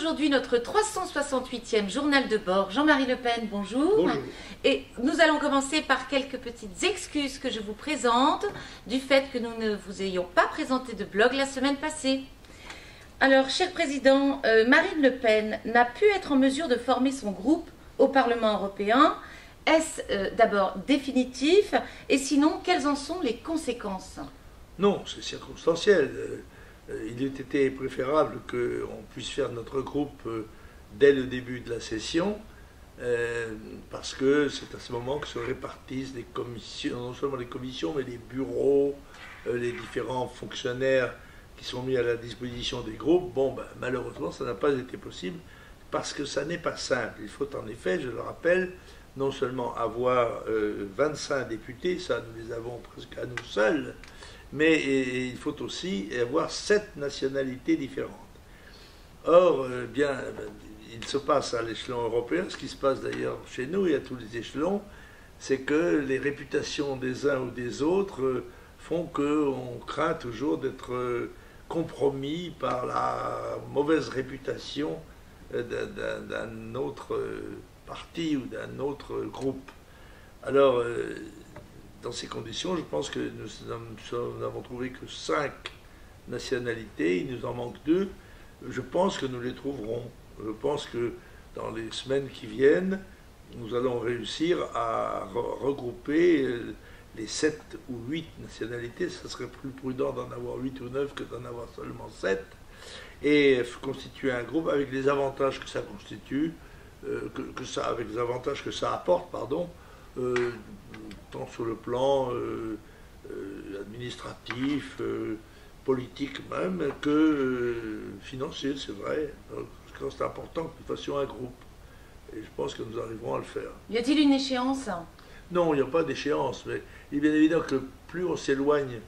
aujourd'hui notre 368e journal de bord. Jean-Marie Le Pen, bonjour. Bonjour. Et nous allons commencer par quelques petites excuses que je vous présente du fait que nous ne vous ayons pas présenté de blog la semaine passée. Alors, cher Président, Marine Le Pen n'a pu être en mesure de former son groupe au Parlement européen. Est-ce d'abord définitif? Et sinon, quelles en sont les conséquences? Non, c'est circonstanciel. Il eût été préférable qu'on puisse faire notre groupe dès le début de la session, parce que c'est à ce moment que se répartissent les commissions, non seulement les commissions, mais les bureaux, les différents fonctionnaires qui sont mis à la disposition des groupes. Bon, ben, malheureusement, ça n'a pas été possible, parce que ça n'est pas simple. Il faut en effet, je le rappelle, non seulement avoir 25 députés, ça nous les avons presque à nous seuls, mais il faut aussi avoir 7 nationalités différentes. Or, il se passe à l'échelon européen, ce qui se passe d'ailleurs chez nous et à tous les échelons, c'est que les réputations des uns ou des autres font qu'on craint toujours d'être compromis par la mauvaise réputation d'un autre parti ou d'un autre groupe. Alors, dans ces conditions, je pense que nous n'avons trouvé que 5 nationalités, il nous en manque 2. Je pense que nous les trouverons. Je pense que dans les semaines qui viennent, nous allons réussir à regrouper les 7 ou 8 nationalités. Ce serait plus prudent d'en avoir 8 ou 9 que d'en avoir seulement 7. Et constituer un groupe avec les avantages que ça constitue, avec les avantages que ça apporte, pardon, tant sur le plan administratif, politique même, que financier, c'est vrai. Donc, c'est important que nous fassions un groupe. Et je pense que nous arriverons à le faire. Y a-t-il une échéance? Non, il n'y a pas d'échéance, mais il est bien évident que plus on s'éloigne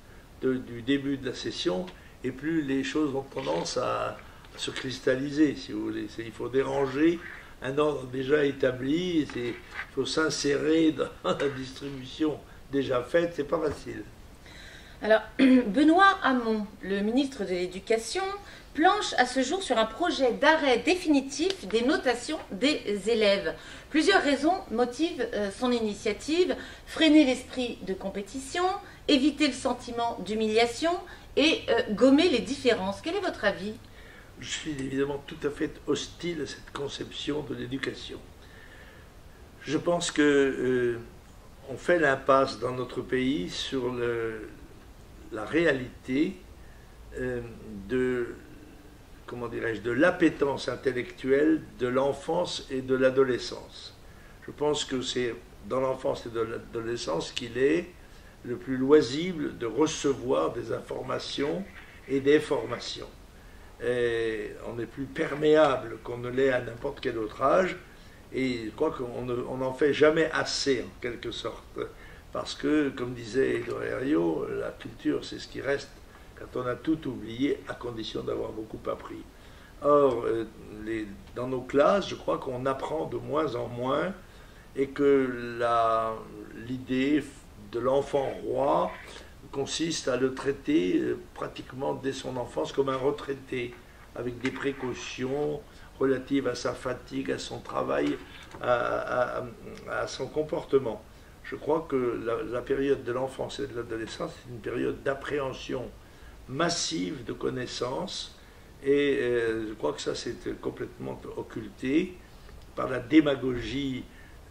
du début de la session, et plus les choses ont tendance à se cristalliser, si vous voulez. Il faut déranger un ordre déjà établi, il faut s'insérer dans la distribution déjà faite, c'est pas facile. Alors, Benoît Hamon, le ministre de l'Éducation, planche à ce jour sur un projet d'arrêt définitif des notations des élèves. Plusieurs raisons motivent son initiative: freiner l'esprit de compétition, éviter le sentiment d'humiliation et gommer les différences. Quel est votre avis? Je suis évidemment tout à fait hostile à cette conception de l'éducation. Je pense que on fait l'impasse dans notre pays sur la réalité de l'appétence intellectuelle de l'enfance et de l'adolescence. Je pense que c'est dans l'enfance et de l'adolescence qu'il est le plus loisible de recevoir des informations et des formations. Et on est plus perméable qu'on ne l'est à n'importe quel autre âge, et je crois qu'on n'en fait jamais assez en quelque sorte, parce que, comme disait Edouard Herriot, la culture c'est ce qui reste quand on a tout oublié, à condition d'avoir beaucoup appris. Or, dans nos classes, je crois qu'on apprend de moins en moins, et que l'idée de l'enfant roi consiste à le traiter pratiquement dès son enfance comme un retraité, avec des précautions relatives à sa fatigue, à son travail, à son comportement. Je crois que la période de l'enfance et de l'adolescence est une période d'appréhension massive de connaissances, et je crois que ça c'est complètement occulté par la démagogie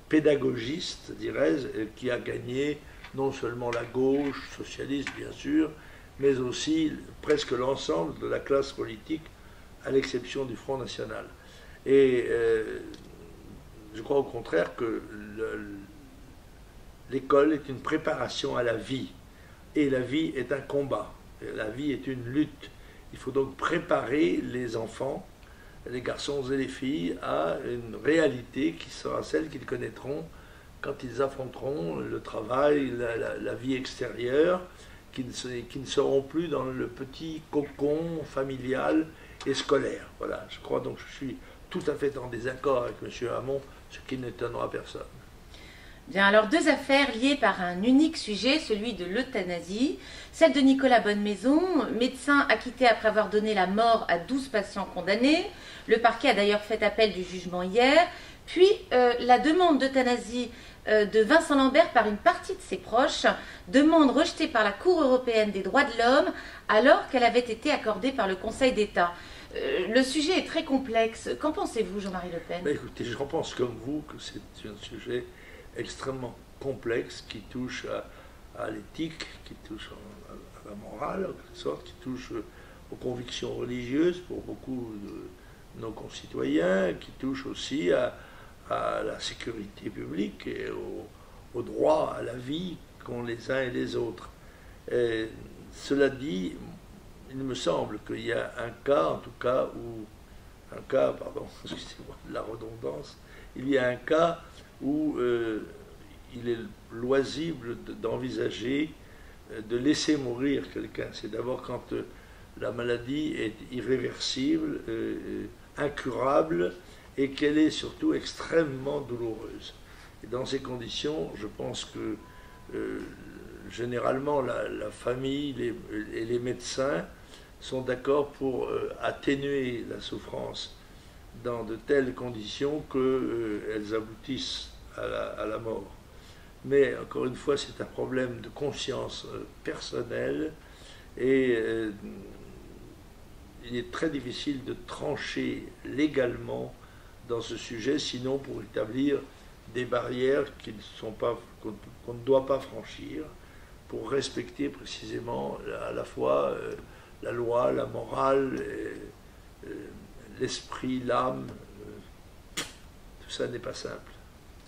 pédagogiste, dirais-je, qui a gagné non seulement la gauche, socialiste bien sûr, mais aussi presque l'ensemble de la classe politique, à l'exception du Front National. Et je crois au contraire que l'école est une préparation à la vie, et la vie est un combat, la vie est une lutte. Il faut donc préparer les enfants, les garçons et les filles, à une réalité qui sera celle qu'ils connaîtront quand ils affronteront le travail, la vie extérieure, qui ne seront plus dans le petit cocon familial et scolaire. Voilà, je crois donc que je suis tout à fait en désaccord avec M. Hamon, ce qui n'étonnera personne. Bien, alors deux affaires liées par un unique sujet, celui de l'euthanasie. Celle de Nicolas Bonnemaison, médecin acquitté après avoir donné la mort à 12 patients condamnés. Le parquet a d'ailleurs fait appel du jugement hier. Puis la demande d'euthanasie de Vincent Lambert par une partie de ses proches, demande rejetée par la Cour européenne des droits de l'homme alors qu'elle avait été accordée par le Conseil d'État. Le sujet est très complexe. Qu'en pensez-vous, Jean-Marie Le Pen? Écoutez, j'en pense comme vous que c'est un sujet extrêmement complexe qui touche à l'éthique, qui touche à la morale, en quelque sorte, qui touche aux convictions religieuses pour beaucoup de nos concitoyens, qui touche aussi à la sécurité publique et au droit à la vie qu'ont les uns et les autres. Cela dit, il me semble qu'il y a un cas, en tout cas, pardon, excusez-moi de la redondance, il y a un cas où il est loisible d'envisager de laisser mourir quelqu'un. C'est d'abord quand la maladie est irréversible, incurable, et qu'elle est surtout extrêmement douloureuse. Et dans ces conditions, je pense que généralement la famille et les médecins sont d'accord pour atténuer la souffrance dans de telles conditions qu'elles aboutissent à la mort. Mais encore une fois, c'est un problème de conscience personnelle et il est très difficile de trancher légalement dans ce sujet, sinon pour établir des barrières qu'on ne doit pas franchir, pour respecter précisément à la fois la loi, la morale, l'esprit, l'âme. Tout ça n'est pas simple.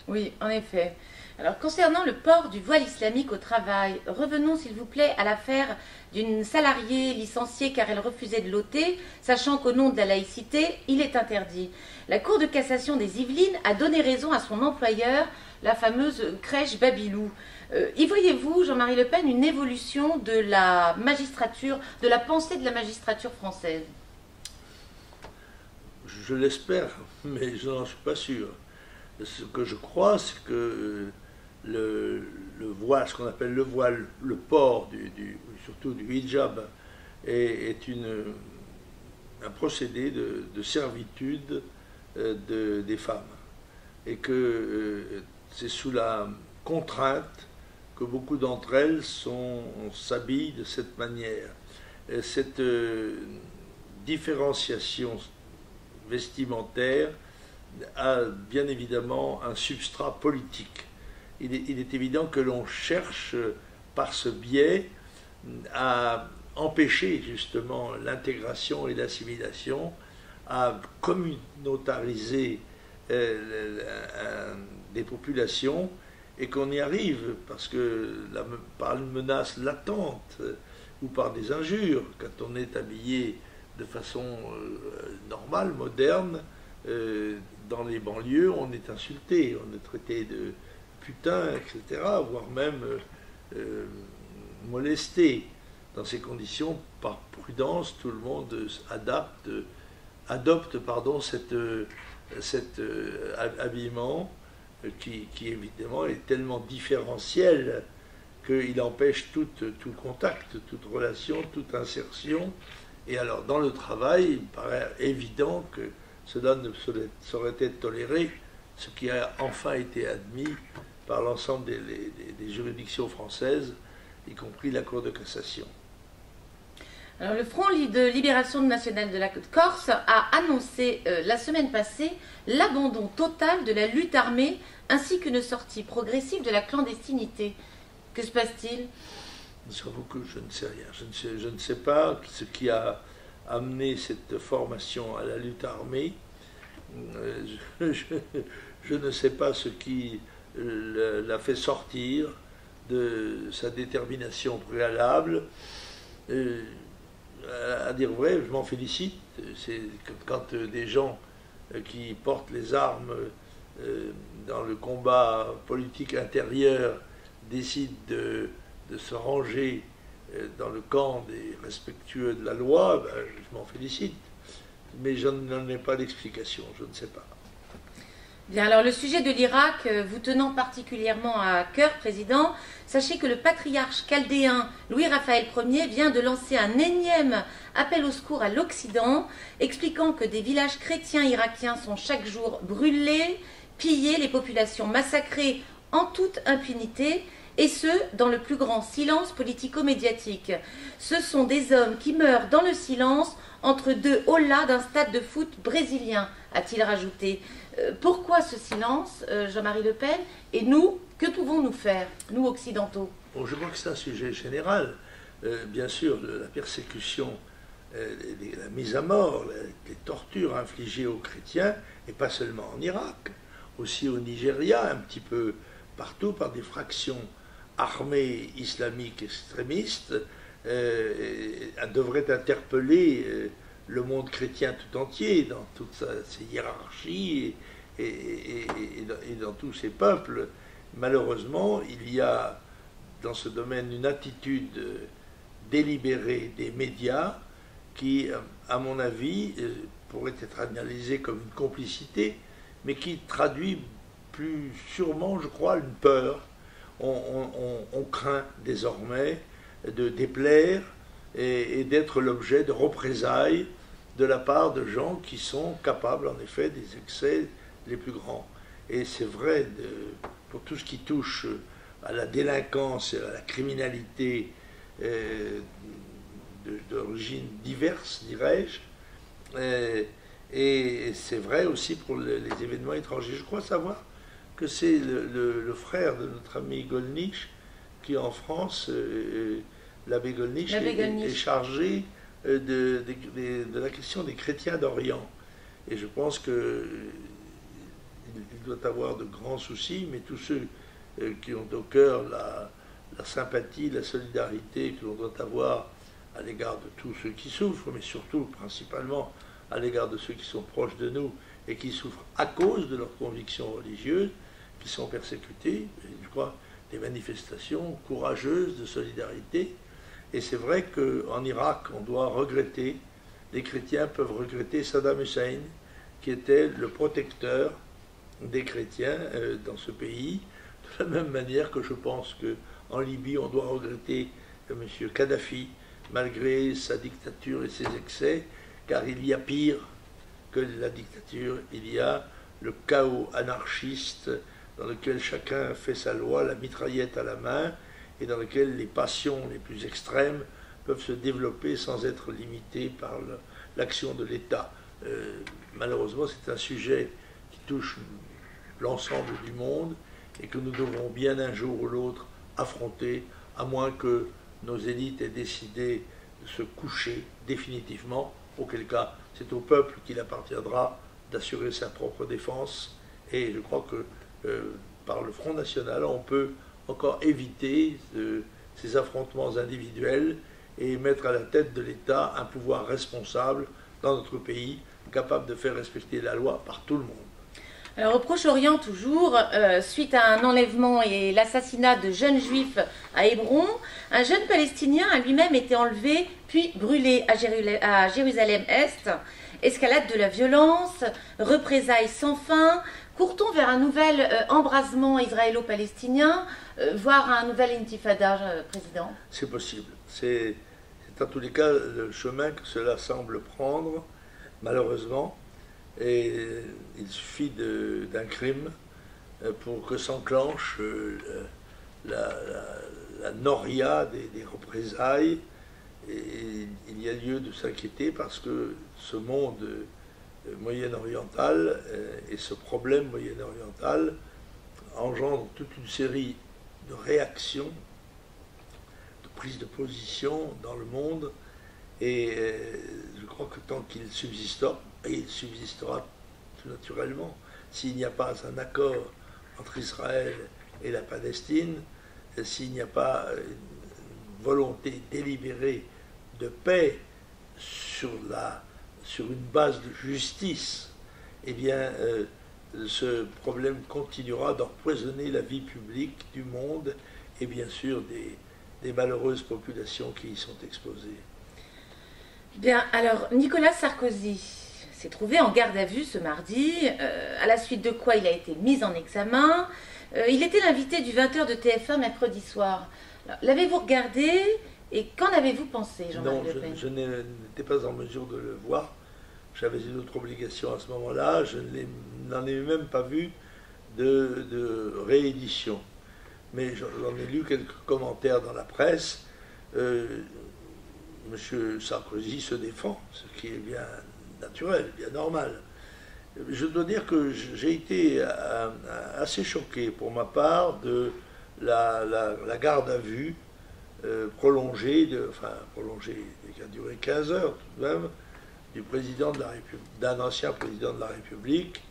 Oui, en effet. Alors, concernant le port du voile islamique au travail, revenons s'il vous plaît à l'affaire d'une salariée licenciée car elle refusait de l'ôter, sachant qu'au nom de la laïcité, il est interdit. La Cour de cassation des Yvelines a donné raison à son employeur, la fameuse crèche Babylou. Y voyez-vous, Jean-Marie Le Pen, une évolution de la magistrature, de la pensée de la magistrature française? Je l'espère, mais je n'en suis pas sûr. Ce que je crois, c'est que le voile, ce qu'on appelle le voile, le port, surtout du hijab, est un procédé de servitude des femmes. Et que c'est sous la contrainte que beaucoup d'entre elles s'habillent de cette manière. Et cette différenciation vestimentaire a bien évidemment un substrat politique. Il est évident que l'on cherche par ce biais à empêcher justement l'intégration et l'assimilation, à communautariser des populations, et qu'on y arrive parce que par une menace latente ou par des injures, quand on est habillé de façon normale, moderne, dans les banlieues, on est insulté, on est traité de putain, etc., voire même molesté. Dans ces conditions, par prudence, tout le monde adopte cet habillement qui évidemment est tellement différentiel qu'il empêche tout contact, toute relation, toute insertion. Et alors, dans le travail, il me paraît évident que cela ne saurait être toléré, ce qui a enfin été admis par l'ensemble des juridictions françaises, y compris la Cour de cassation. Alors, le Front de Libération Nationale de la Corse a annoncé la semaine passée l'abandon total de la lutte armée ainsi qu'une sortie progressive de la clandestinité. Que se passe-t-il? J'avoue que je ne sais rien. Je ne sais pas ce qui a amené cette formation à la lutte armée. Je ne sais pas ce qui l'a fait sortir de sa détermination préalable. À dire vrai, je m'en félicite. C'est quand des gens qui portent les armes dans le combat politique intérieur décident de se ranger dans le camp des respectueux de la loi, je m'en félicite. Mais je n'en ai pas d'explication, je ne sais pas. Bien, alors le sujet de l'Irak, vous tenant particulièrement à cœur, Président, sachez que le patriarche chaldéen Louis-Raphaël Ier vient de lancer un énième appel au secours à l'Occident, expliquant que des villages chrétiens irakiens sont chaque jour brûlés, pillés, les populations massacrées en toute impunité, et ce, dans le plus grand silence politico-médiatique. Ce sont des hommes qui meurent dans le silence entre deux hollas d'un stade de foot brésilien, a-t-il rajouté. Pourquoi ce silence, Jean-Marie Le Pen? Et nous, que pouvons-nous faire, nous occidentaux? Bon, je crois que c'est un sujet général. Bien sûr, la persécution, la mise à mort, les tortures infligées aux chrétiens, et pas seulement en Irak, aussi au Nigeria, un petit peu partout, par des fractions armées islamiques extrémistes, devrait interpeller le monde chrétien tout entier, dans toute ses hiérarchies et dans tous ses peuples. Malheureusement, il y a dans ce domaine une attitude délibérée des médias qui, à mon avis, pourrait être analysée comme une complicité, mais qui traduit plus sûrement, je crois, une peur. On craint désormais de déplaire et d'être l'objet de représailles de la part de gens qui sont capables, en effet, des excès les plus grands. Et c'est vrai pour tout ce qui touche à la délinquance et à la criminalité d'origine diverse, dirais-je. Et c'est vrai aussi pour les événements étrangers. Je crois savoir que c'est le frère de notre ami Gollnisch qui, en France, l'abbé Gollnisch, est chargé de la question des chrétiens d'Orient. Et je pense qu'il doit avoir de grands soucis, mais tous ceux qui ont au cœur la sympathie, la solidarité que l'on doit avoir à l'égard de tous ceux qui souffrent, mais surtout, principalement, à l'égard de ceux qui sont proches de nous et qui souffrent à cause de leurs convictions religieuses, qui sont persécutés, je crois, des manifestations courageuses de solidarité. Et c'est vrai qu'en Irak, on doit regretter, les chrétiens peuvent regretter Saddam Hussein, qui était le protecteur des chrétiens dans ce pays, de la même manière que je pense qu'en Libye, on doit regretter M. Kadhafi, malgré sa dictature et ses excès, car il y a pire que la dictature, il y a le chaos anarchiste dans lequel chacun fait sa loi, la mitraillette à la main, et dans lequel les passions les plus extrêmes peuvent se développer sans être limitées par l'action de l'État. Malheureusement, c'est un sujet qui touche l'ensemble du monde et que nous devrons bien un jour ou l'autre affronter, à moins que nos élites aient décidé de se coucher définitivement, auquel cas c'est au peuple qu'il appartiendra d'assurer sa propre défense. Et je crois que par le Front National, on peut encore éviter ces affrontements individuels et mettre à la tête de l'État un pouvoir responsable dans notre pays, capable de faire respecter la loi par tout le monde. Alors au Proche-Orient toujours, suite à un enlèvement et l'assassinat de jeunes juifs à Hébron, un jeune Palestinien a lui-même été enlevé puis brûlé à Jérusalem-Est. Escalade de la violence, représailles sans fin, court-on vers un nouvel embrasement israélo-palestinien, voire un nouvel intifada, Président? C'est possible. C'est en tous les cas le chemin que cela semble prendre, malheureusement. Et il suffit d'un crime pour que s'enclenche la noria des représailles. Et il y a lieu de s'inquiéter parce que ce monde moyen-oriental et ce problème moyen-oriental engendre toute une série de réactions, de prises de position dans le monde. Et je crois que tant qu'il subsistera, et il subsistera tout naturellement, s'il n'y a pas un accord entre Israël et la Palestine, s'il n'y a pas une volonté délibérée de paix sur une base de justice, eh bien, ce problème continuera d'empoisonner la vie publique du monde et bien sûr des malheureuses populations qui y sont exposées. Bien, alors Nicolas Sarkozy, s'est trouvé en garde à vue ce mardi, à la suite de quoi il a été mis en examen. Il était l'invité du 20h de TF1 mercredi soir. L'avez-vous regardé et qu'en avez-vous pensé, Jean-Marie Le Pen? Non, je n'étais pas en mesure de le voir. J'avais une autre obligation à ce moment-là. Je n'en ai même pas vu de réédition. Mais j'en ai lu quelques commentaires dans la presse. Monsieur Sarkozy se défend, ce qui est bien naturel, bien normal. Je dois dire que j'ai été assez choqué pour ma part de la garde à vue prolongée, qui a duré 15 heures tout de même, du président de la République, d'un ancien président de la République,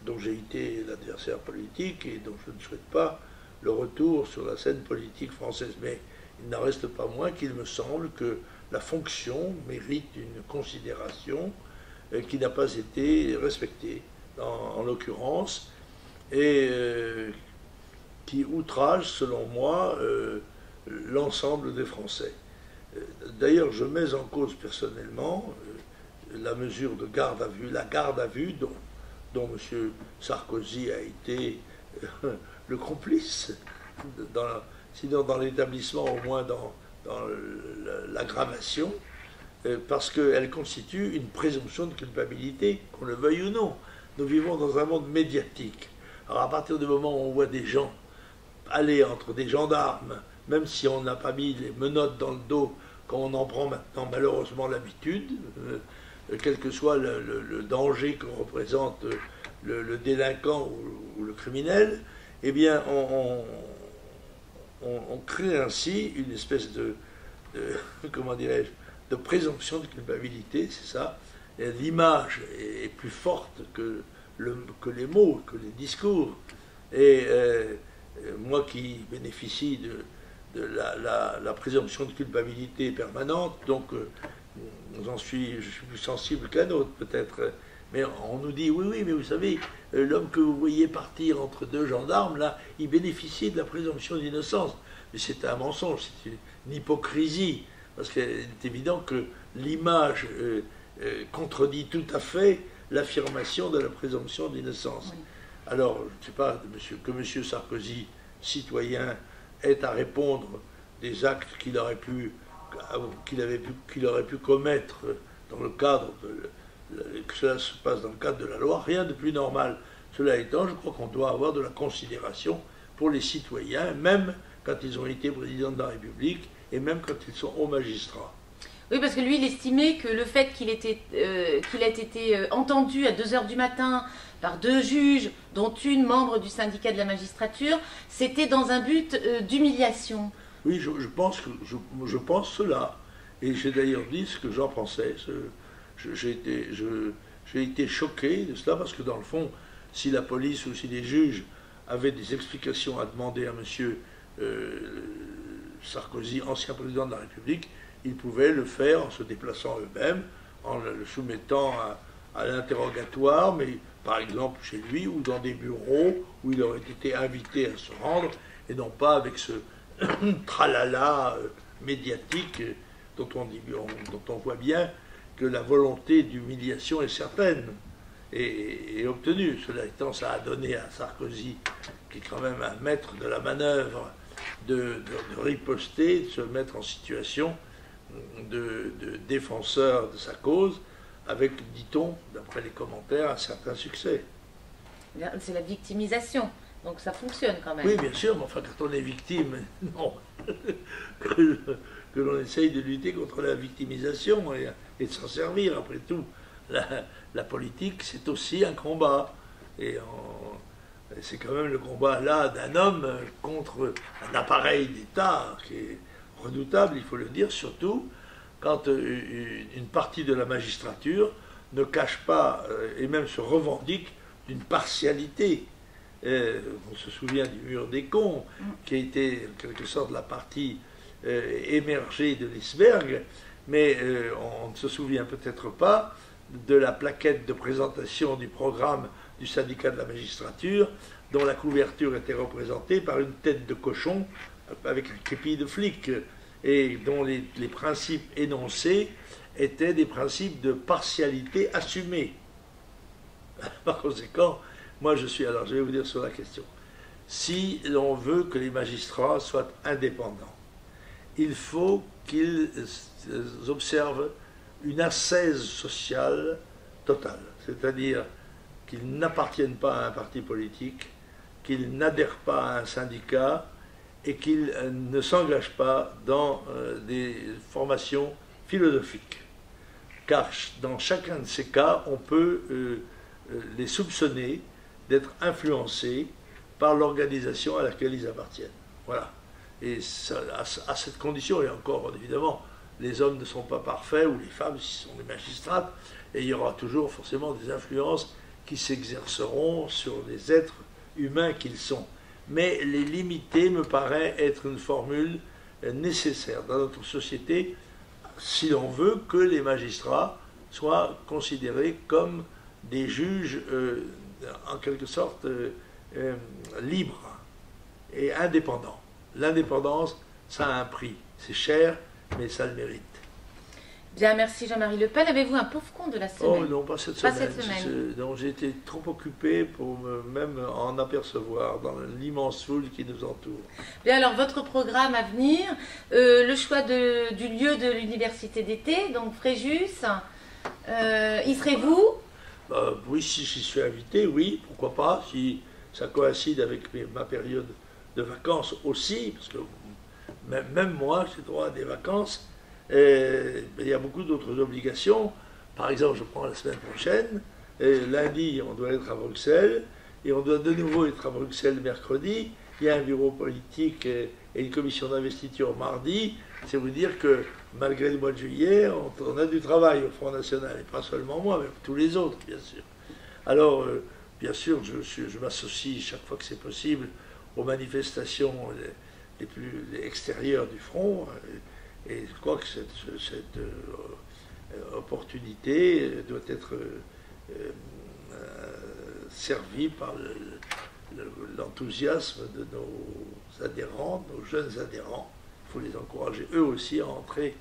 dont j'ai été l'adversaire politique et dont je ne souhaite pas le retour sur la scène politique française. Mais il n'en reste pas moins qu'il me semble que la fonction mérite une considération qui n'a pas été respectée, en l'occurrence, et qui outrage, selon moi, l'ensemble des Français. D'ailleurs, je mets en cause personnellement la mesure de garde à vue, la garde à vue dont M. Sarkozy a été le complice, sinon dans l'établissement, au moins dans l'aggravation, parce qu'elle constitue une présomption de culpabilité, qu'on le veuille ou non. Nous vivons dans un monde médiatique. Alors à partir du moment où on voit des gens aller entre des gendarmes, même si on n'a pas mis les menottes dans le dos, comme on en prend maintenant malheureusement l'habitude, quel que soit le danger que représente le délinquant ou le criminel, eh bien on crée ainsi une espèce de comment dirais-je, de présomption de culpabilité, c'est ça. L'image est plus forte que les mots, que les discours. Et moi qui bénéficie de la présomption de culpabilité permanente, donc je suis plus sensible qu'un autre peut-être. Mais on nous dit, oui, mais vous savez, l'homme que vous voyez partir entre deux gendarmes, là, il bénéficie de la présomption d'innocence. Mais c'est un mensonge, c'est une hypocrisie. Parce qu'il est évident que l'image contredit tout à fait l'affirmation de la présomption d'innocence. Oui. Alors, je ne sais pas que M. Sarkozy, citoyen, ait à répondre des actes qu'il aurait pu commettre dans le cadre que cela se passe dans le cadre de la loi, rien de plus normal. Cela étant, je crois qu'on doit avoir de la considération pour les citoyens, même quand ils ont été présidents de la République et même quand ils sont hauts magistrats. Oui, parce que lui, il estimait que le fait qu'il ait été entendu à 2h du matin par 2 juges, dont une membre du syndicat de la magistrature, c'était dans un but d'humiliation. Oui, je pense cela. Et j'ai d'ailleurs dit ce que j'en pensais. J'ai été choqué de cela parce que dans le fond, si la police ou si les juges avaient des explications à demander à M. Sarkozy, ancien président de la République, ils pouvaient le faire en se déplaçant eux-mêmes, en le soumettant à l'interrogatoire, mais par exemple chez lui ou dans des bureaux où il aurait été invité à se rendre, et non pas avec ce tralala médiatique dont on voit bien que la volonté d'humiliation est certaine et obtenue. Cela étant, ça a donné à Sarkozy, qui est quand même un maître de la manœuvre, de riposter, de se mettre en situation de défenseur de sa cause, avec, dit-on, d'après les commentaires, un certain succès. C'est la victimisation, donc ça fonctionne quand même. Oui, bien sûr, mais enfin, quand on est victime, non, que l'on essaye de lutter contre la victimisation et de s'en servir, après tout. La politique, c'est aussi un combat, et c'est quand même le combat là d'un homme contre un appareil d'État qui est redoutable, il faut le dire, surtout quand une partie de la magistrature ne cache pas et même se revendique d'une partialité. On se souvient du mur des cons, qui a été en quelque sorte la partie émergée de l'iceberg, mais on ne se souvient peut-être pas de la plaquette de présentation du programme du syndicat de la magistrature, dont la couverture était représentée par une tête de cochon avec un képi de flic, et dont les principes énoncés étaient des principes de partialité assumée. Par conséquent, moi je suis... Alors je vais vous dire sur la question. Si l'on veut que les magistrats soient indépendants, il faut qu'ils observent une ascèse sociale totale, c'est-à-dire qu'ils n'appartiennent pas à un parti politique, qu'ils n'adhèrent pas à un syndicat et qu'ils ne s'engagent pas dans des formations philosophiques. Car dans chacun de ces cas, on peut les soupçonner d'être influencés par l'organisation à laquelle ils appartiennent. Voilà. Et ça, à cette condition, et encore évidemment, les hommes ne sont pas parfaits, ou les femmes, si sont des magistrates, et il y aura toujours forcément des influences qui s'exerceront sur les êtres humains qu'ils sont. Mais les limiter me paraît être une formule nécessaire dans notre société, si l'on veut que les magistrats soient considérés comme des juges en quelque sorte libres et indépendants. L'indépendance, ça a un prix. C'est cher, mais ça le mérite. Bien, merci Jean-Marie Le Pen. Avez-vous un pauvre con de la semaine? Oh non, pas cette Pas semaine. cette semaine. Non, j'ai été trop occupé pour même en apercevoir dans l'immense foule qui nous entoure. Bien, alors votre programme à venir, le choix du lieu de l'université d'été, donc Fréjus, y serez-vous? Oui, si j'y suis invité, oui, pourquoi pas, si ça coïncide avec ma période de vacances aussi, parce que même moi, j'ai droit à des vacances. Et il y a beaucoup d'autres obligations. Par exemple, je prends la semaine prochaine, et lundi, on doit être à Bruxelles, et on doit de nouveau être à Bruxelles mercredi. Il y a un bureau politique et une commission d'investiture mardi. C'est vous dire que malgré le mois de juillet, on a du travail au Front National, et pas seulement moi, mais tous les autres, bien sûr. Alors, bien sûr, je m'associe chaque fois que c'est possible aux manifestations les plus extérieures du Front. Et je crois que cette opportunité doit être servie par l'enthousiasme de nos adhérents, nos jeunes adhérents. Il faut les encourager eux aussi à entrer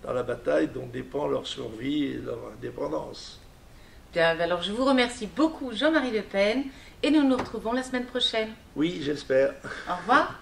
dans la bataille dont dépend leur survie et leur indépendance. Bien, alors je vous remercie beaucoup Jean-Marie Le Pen et nous nous retrouvons la semaine prochaine. Oui, j'espère. Au revoir.